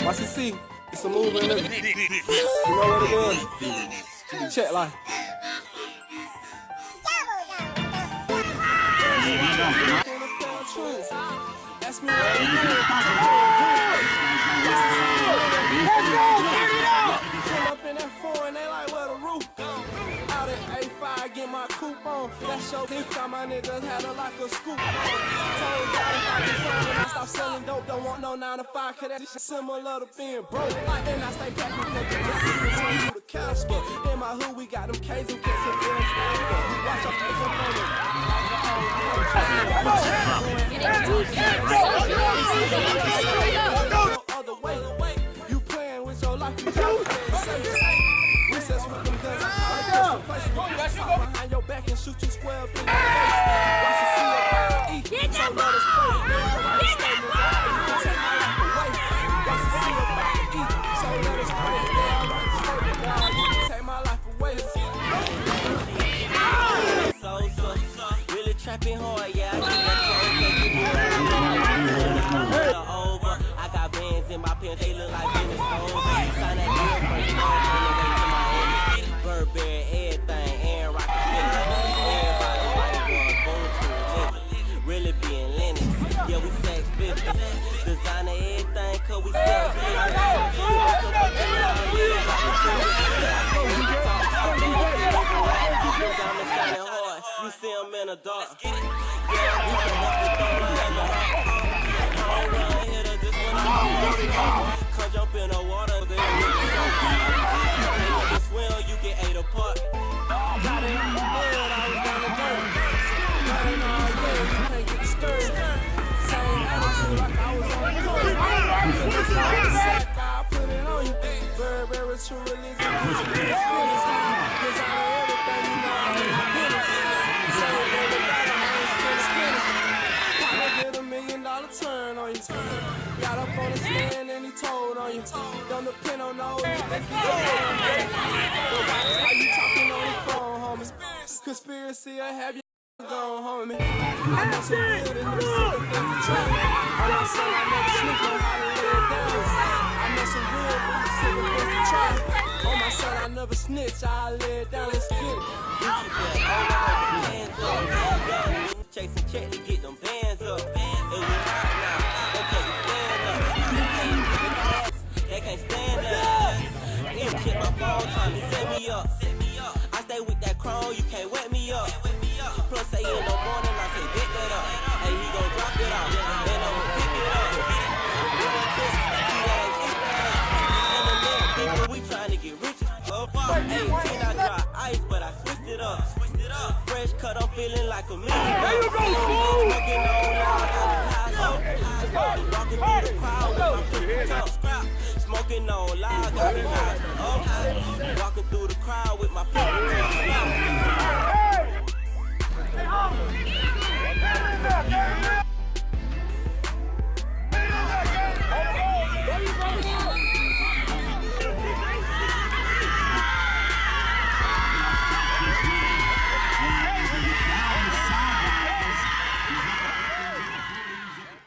Watch it see. It's a move in it. You know what it is. Check like. Ask me what it is. Pull up in that foreign, they like, where the roof go? Out at A5, get my coupe on. That show this time my niggas had her like a scoop on. Told God if I get signed, when I stop selling dope, don't want no 9 to 5, cause that shit similar to being broke. Like then I stay back and take the return to the cash, but in my hood we got them K's and kids and bills. Watch out, pick up on it. Other way, you playing with your life, you recess with them guns. Behind your back and shoot you square up in the face. Watch you see it, eat. Get that ball! Get that ball! Take my life away. Watch you see it, eat. So let us play. Take my life away. So, really trapping hard, yeah. I got bands in my pants, they look like Dennis Cole. Sign that deal first, Burberry, everything, and rock everybody white boy, going to a really being Lennox. Yeah, we sex 50. Designer everything, cause we sex 50. You see them in the dark. Come jump in the water, swim, you get 8 apart. Got it in the mud, I was down the dirt. Got it all day, you can't get stirred. Same attitude like I was on the court. I put it on you. Burberry, true religion. Cause I everything you know, I'm in the business. Same everybody, I ain't spend a penny. Probably get $1 million turn on you. Got up on the stand and he told on you. Don't depend on no. How you talking on the phone, homie? Conspiracy, I have you gone, homie. I know some real in the city, that's the trap. I'm not saying I never sneak on how to lay it down. I know some real in the city, that's the trap. On my son, I never snitch, I lay it down, let's get it. Chasing check to get them bands up. And we hot now, okay, stand up. They can't stand up. You check my phone, trying to set me up. I stay with that chrome, you can't wet me up. Plus, say in the morning, I say, get that up. Hey, he gon' drop it off, then I'ma pick it up. And the next people, we trying to get rich as fuck. 18, I drop ice, but I switched it up. Fresh cut, I'm feeling like a million. There you go, fool! Smoking on loud, walking through the crowd with my pretty tough. Smoking on loud, got me high. Walking through